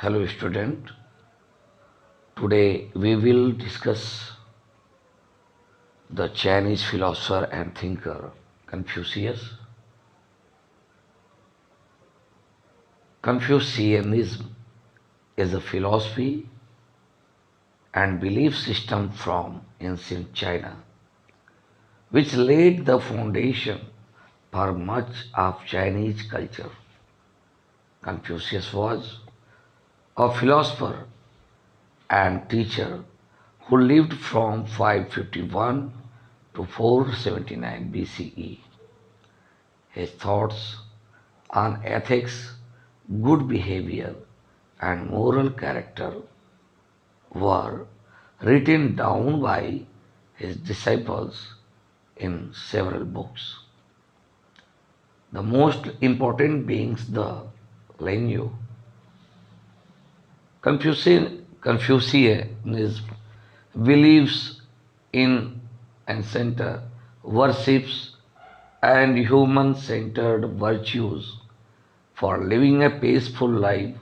Hello, student. Today we will discuss the Chinese philosopher and thinker Confucius. Confucianism is a philosophy and belief system from ancient China, which laid the foundation for much of Chinese culture. Confucius was a philosopher and teacher who lived from 551 to 479 BCE. His thoughts on ethics, good behavior, and moral character were written down by his disciples in several books. The most important being the Lineage. Confucianism believes in ancestor worships and human centered virtues for living a peaceful life.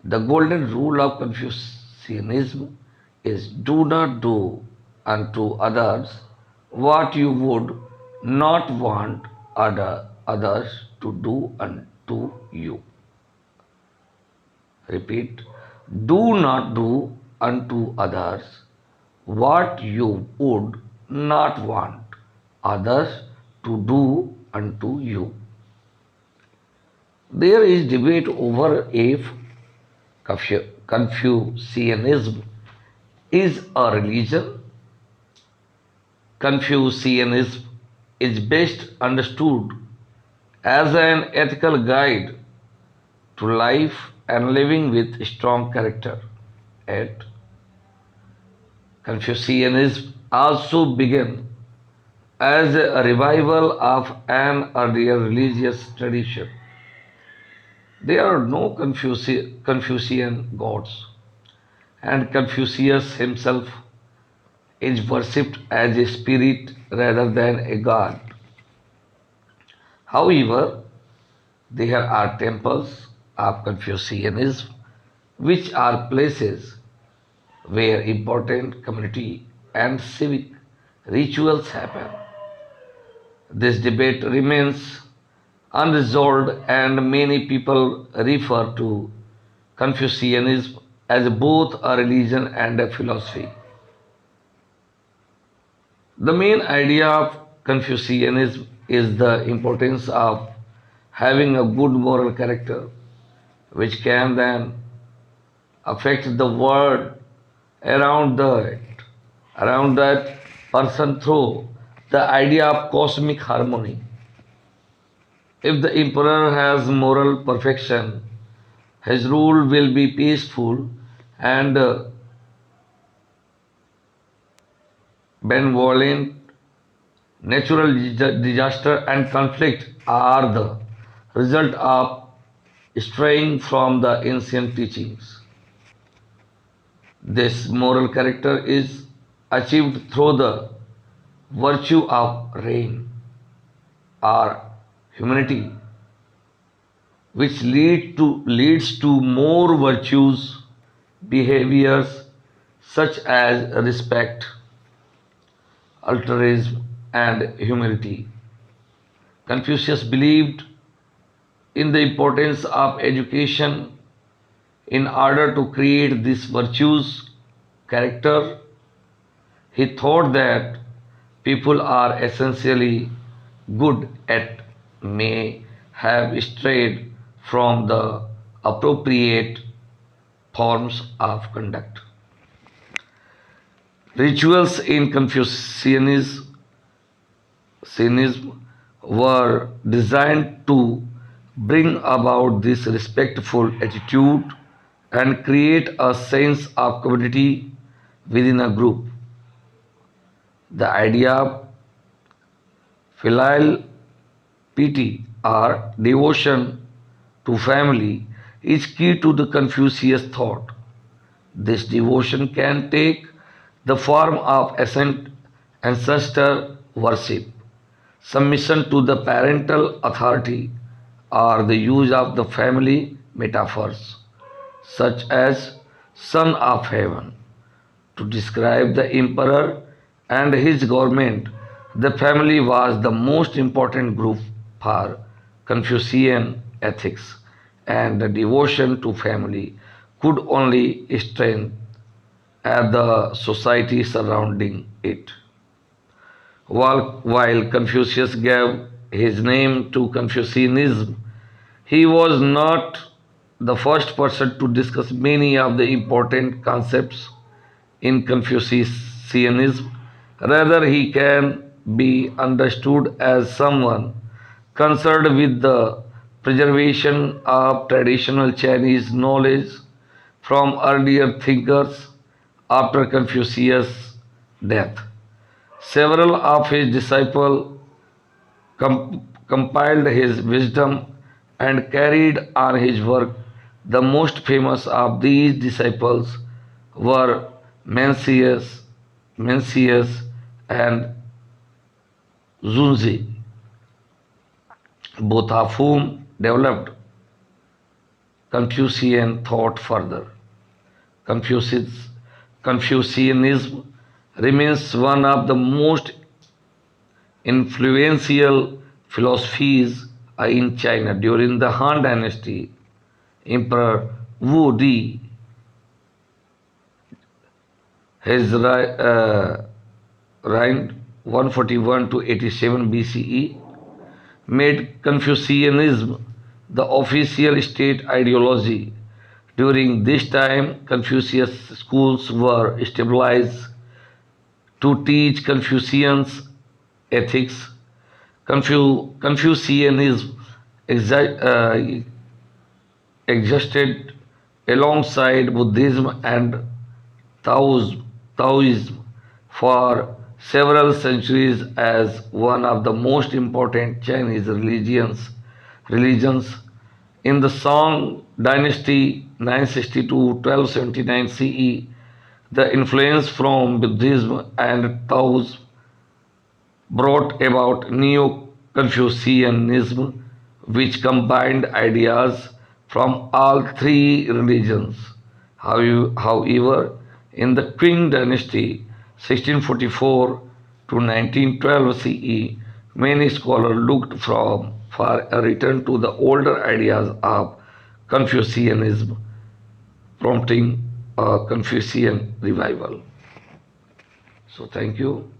The golden rule of Confucianism is do not do unto others what you would not want others to do unto you. Repeat, do not do unto others what you would not want others to do unto you. There is debate over if Confucianism is a religion. Confucianism is best understood as an ethical guide to life and living with strong character. Yet, Confucianism also began as a revival of an earlier religious tradition. There are no Confucian gods, and Confucius himself is worshipped as a spirit rather than a god. However, there are temples of Confucianism, which are places where important community and civic rituals happen. This debate remains unresolved, and many people refer to Confucianism as both a religion and a philosophy. The main idea of Confucianism is the importance of having a good moral character, which can then affect the world around around that person through the idea of cosmic harmony. If the emperor has moral perfection, his rule will be peaceful and benevolent. Natural disaster and conflict are the result of straying from the ancient teachings. This moral character is achieved through the virtue of rain or humanity, which leads to more virtues behaviors such as respect, altruism, and humility. Confucius believed in the importance of education in order to create this virtues character. He thought that people are essentially good at may have strayed from the appropriate forms of conduct. Rituals in Confucianism were designed to bring about this respectful attitude and create a sense of community within a group. The idea of filial piety or devotion to family is key to the Confucius thought. This devotion can take the form of ancestor worship, submission to the parental authority, or the use of the family metaphors. such as Son of Heaven. To describe the emperor and his government, the family was the most important group for Confucian ethics, and the devotion to family could only strengthen the society surrounding it. While Confucius gave his name to Confucianism, he was not the first person to discuss many of the important concepts in Confucianism. Rather, he can be understood as someone concerned with the preservation of traditional Chinese knowledge from earlier thinkers after Confucius' death. Several of his disciples compiled his wisdom and carried on his work. The most famous of these disciples were Mencius and Zunzi, both of whom developed Confucian thought further. Confucius, Confucianism remains one of the most influential philosophies in China. During the Han Dynasty, Emperor Wu Di, his reign 141 to 87 BCE, made Confucianism the official state ideology. During this time, Confucius schools were established to teach Confucians ethics. Confucianism existed alongside Buddhism and Taoism for several centuries as one of the most important Chinese religions. In the Song dynasty 960 to 1279 CE, the influence from Buddhism and Taoism brought about Neo Confucianism, which combined ideas from all three religions. However, in the Qing dynasty 1644 to 1912 CE, many scholars looked for a return to the older ideas of Confucianism, prompting a Confucian revival. So, thank you.